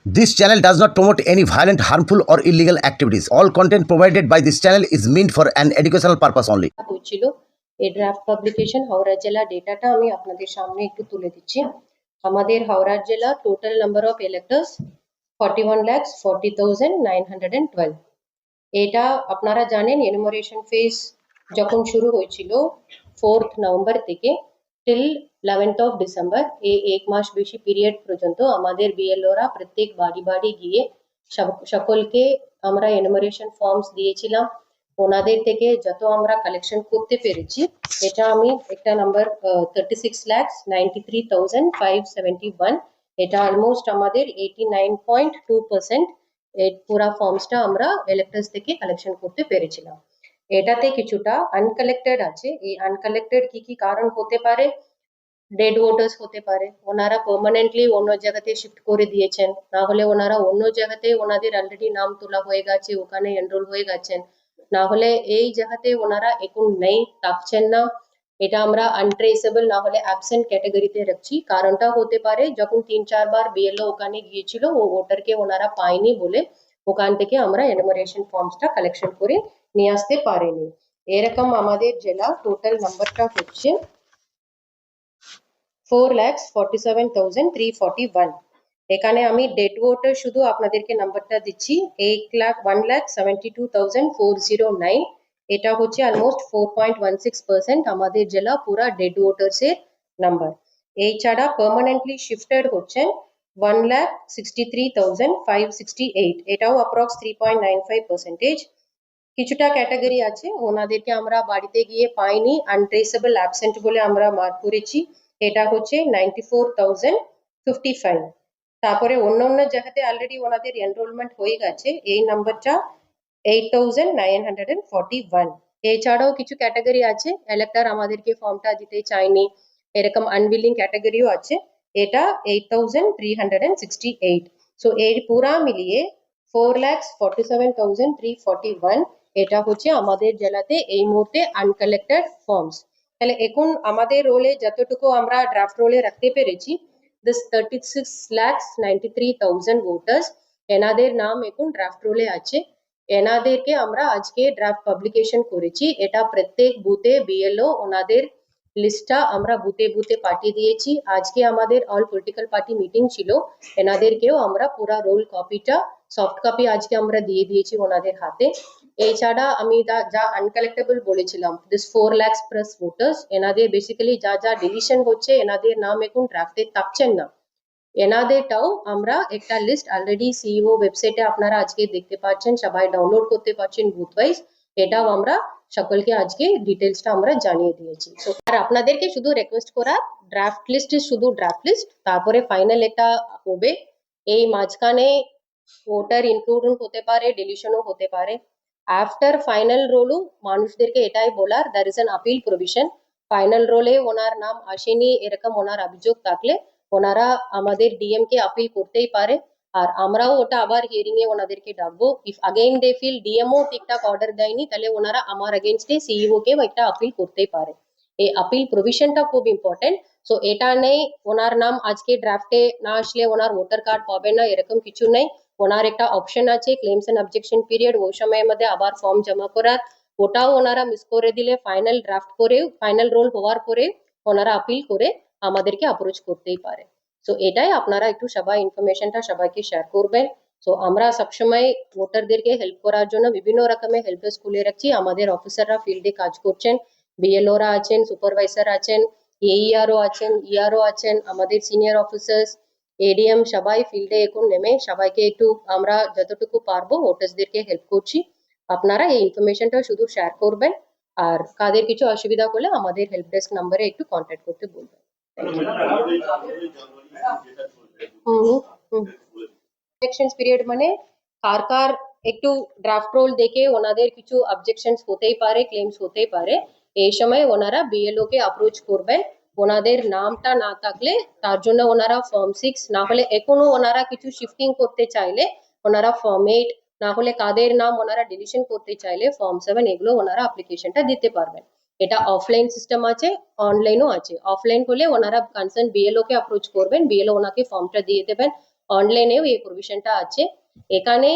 This channel does not promote any violent, harmful, or illegal activities. All content provided by this channel is meant for an educational purpose only. হয়েছিল এই draft publication Howrah জেলা ডেটাটা আমি আপনাদের সামনে একটু তুলে দিচ্ছি। আমাদের হাওড়া জেলা টোটাল নাম্বার অফ ইলেক্টর্স 41,40,912। এটা আপনারা জানেন এনুমারেশন ফেজ যখন শুরু হয়েছিল 4th নভেম্বর থেকে টিল 11th অফ ডিসেম্বর, এই এক মাস বেশি পিরিয়ড পর্যন্ত আমাদের বিএলওরা প্রত্যেক বাড়ি বাড়ি গিয়ে সকলকে আমরা এনুমারেশন ফর্মস দিয়েছিলাম। ওনাদের থেকে যত আমরা কালেকশন করতে পেরেছি, এটা আমি একটা নাম্বার 36,93,571, এটা অলমোস্ট আমাদের 89.2% এই পুরা ফর্মসটা আমরা ইলেক্টর্স থেকে কালেকশন করতে পেরেছিলাম। এটাতে কিছুটা আনকালেক্টেড আছে। এই আনকালেক্টেড কি কি কারণ হতে পারে? ডেড ভোটার্স হতে পারে, ওনারা পার্মানেন্টলি অন্য জায়গাতে শিফট করে দিয়েছেন, না হলে ওনারা অন্য জায়গাতে ওনাদের অলরেডি নাম তোলা হয়ে গেছে, ওখানে এনরোল হয়ে গেছেন, না হলে এই জায়গাতে ওনারা এখন নেই, থাকছেন না। এটা আমরা আনট্রেসেবল না হলে অ্যাবসেন্ট ক্যাটাগরিতে রাখছি। কারণটা হতে পারে যখন 3-4 বার বিএলও ওখানে গিয়েছিল, ও ভোটারকে ওনারা পায়নি বলে ওখান থেকে আমরা এনুমারেশন ফর্মসটা কালেকশন করে নিয়ে আসতে পারেনি। এরকম আমাদের জেলা টোটাল নাম্বারটা হচ্ছে 4,47,341। এখানে আমি ডেড ভোটার শুধু আপনাদেরকে নাম্বারটা দিচ্ছি 1,72,409। এটা হচ্ছে অলমোস্ট 4.16% আমাদের জেলা পুরা ডেড ভোটার্স এর নাম্বার। এই ছাড়া পার্মানেন্টলি শিফটেড হচ্ছেন 1,63,568, এটাও অ্যাপ্রক্স 3.95%। কিছুটা ক্যাটাগরি আছে ওনাদেরকে আমরা বাড়িতে গিয়ে পাইনি, আনট্রেসেবল অ্যাবসেন্ট বলে আমরা মার্ক করেছি, এটা হচ্ছে 94,055। তারপরে অন্য অন্য জায়গাতে অলরেডি ওনাদের এনরোলমেন্ট হয়ে গেছে, এই নাম্বারটা 8,941। এছাড়াও কিছু ক্যাটাগরি আছে এলেক্টর আমাদেরকে ফর্মটা দিতে চায়নি, এরকম আনবিলিং ক্যাটাগরিও আছে, এটা 8,368। সো এর পুরা মিলিয়ে 4,47,341 এটা হচ্ছে আমাদের জেলাতে এই মুহূর্তে আনকালেক্টেড ফর্মস। তাহলে এখন আমাদের রোলে যতটুকু আমরা ড্রাফট রোলে রাখতে পেরেছি, দিস 36,93,000 ভোটার্স, এনাদের নাম এখন ড্রাফট রোলে আছে। এনাদেরকে আমরা আজকে ড্রাফট পাবলিকেশন করেছি। এটা প্রত্যেক বুথে বিএলও ওনাদের লিস্টটা আমরা বুথে বুথে পাঠিয়ে দিয়েছি। আজকে আমাদের অল পলিটিক্যাল পার্টি মিটিং ছিল, এনাদেরকেও আমরা পুরা রোল কপিটা সফট কপি আজকে আমরা দিয়ে দিয়েছি ওনাদের হাতে। এছাড়া আমি যা আনকালেক্টেবল বলেছিলাম, দিস 4 lakhs প্লাস ভোটার্স, এনাদের বেসিক্যালি যা যা ডিলিশন হচ্ছে, এনাদের নাম এখন ড্রাফটে থাকছেন না, এনাদেরটাও আমরা একটা লিস্ট অলরেডি সিইও ওয়েবসাইটে আপনারা আজকে দেখতে পাচ্ছেন, সবাই ডাউনলোড করতে পারছেন বুথ ওয়াইজ, এটাও আমরা সকলকে আজকে ডিটেলসটা আমরা জানিয়ে দিয়েছি। আর আপনাদেরকে শুধু রিকোয়েস্ট করা, ড্রাফট লিস্ট শুধু ড্রাফট লিস্ট, তারপরে ফাইনাল এটা হবে। এই মাঝখানে ভোটার ইনক্লুডন হতে পারে, ডিলিশনও হতে পারে। আফটার ফাইনাল রোলও মানুষদেরকে এটাই বলার, there is an appeal provision. Final রোলে ওনার নাম আসেনি এরকম ওনার অভিযোগ থাকলে ওনারা আমাদের ডিএম কে আপিল করতেই পারে, আর আমরাও ওটা আবার হিয়ারিং এ ওনাদেরকে ডাকবো। If again they feel DMO ঠিকঠাক অর্ডার দেয়নি, তাহলে ওনারা আমার এগেইনস্টে সিইও কে একটা আপিল করতেই পারে। এই আপিল প্রভিশনটা খুব ইম্পর্টেন্ট। সো এটা নেই ওনার নাম আজকে ড্রাফটে না আসলে ওনার ভোটার কার্ড পাবে না, এরকম কিছু নেই। ওনার একটা অপশন আছে ক্লেমস এন্ড অবজেকশন পিরিয়ড, ওই সময়ের মধ্যে আবার ফর্ম জমা করার, ওটাও ওনারা মিস করে দিলে ফাইনাল ড্রাফট করে ফাইনাল রোল হওয়ার পরে ওনারা আপিল করে আমাদেরকে অ্যাপ্রোচ করতেই পারে। সো এটাই আপনারা একটু সবাই ইনফরমেশনটা সবাইকে শেয়ার করবেন। সো আমরা সবসময় ভোটারদেরকে হেল্প করার জন্য বিভিন্ন রকমের হেল্প ডেস্ক খুলে রাখছি। আমাদের অফিসাররা ফিল্ডে কাজ করছেন, বিএলওরা আছেন, সুপারভাইজার আছেন, এইআরও আছেন, ইআরও আছেন, আমাদের সিনিয়র অফিসার্স, এডিএম, সবাই ফিল্ডে এখন নেমে সবাইকে একটু আমরা যতটুকু পারবো ভোটার্সদেরকে হেল্প করছি। আপনারা এই ইনফরমেশনটা শুধু শেয়ার করবেন, আর কাদের কিছু অসুবিধা হলে আমাদের হেল্প ডেস্ক নাম্বারে একটু কন্ট্যাক্ট করতে বলবেন। অবজেকশনস পিরিয়ড মানে কার কার একটু ড্রাফট রোল দেখে ওনাদের কিছু অবজেকশনস হতেই পারে, ক্লেমস হতেই পারে, এই সময় ওনারা বিএলও কে অ্যাপ্রোচ করবেন। ওনাদের নামটা না থাকলে তার জন্য ওনারা ফর্ম 6, না হলে এখনো ওনারা কিছু শিফটিং করতে চাইলে ওনারা ফর্ম 8, না হলে কাদের নাম ওনারা ডিলিশন করতে চাইলে ফর্ম 7, এগুলো ওনারা অ্যাপ্লিকেশনটা দিতে পারবেন। এটা অফলাইন সিস্টেম আছে, অনলাইনও আছে। অফলাইন হলে ওনারা কনসার্ন বিএলও কে অ্যাপ্রোচ করবেন, বিএলও ওনাকে ফর্মটা দিয়ে দেবেন। অনলাইনেও এই প্রভিশনটা আছে। এখানে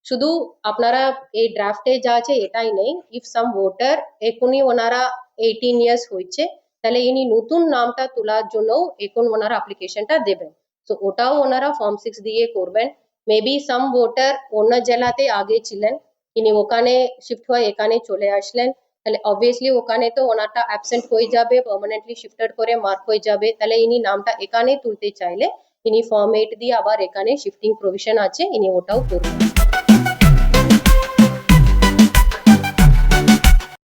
শুধু আপনারা এই ড্রাফটে যা আছে এটাই নেই, ইফ সাম ভোটার এখনই ওনারা 18 ইয়ার্স হয়েছে তাহলে ইনি নতুন নামটা তোলার জন্য এখন ওনারা অ্যাপ্লিকেশনটা দেবেন, তো ওটাও ওনারা ফর্ম 6 দিয়ে করবেন। মেবি সাম ভোটার অন্য জেলাতে আগে ছিলেন, ইনি ওখানে শিফট হয়ে এখানে চলে আসলেন, তাহলে অবভিয়াসলি ওখানে তো ওনারটা অ্যাবসেন্ট হয়ে যাবে, পার্মানেন্টলি শিফটেড করে মার্ক হয়ে যাবে, তাহলে ইনি নামটা এখানে তুলতে চাইলে ইনি ফর্ম 8 দিয়ে আবার এখানে শিফটিং প্রভিশন আছে, ইনি ওটাও করবেন।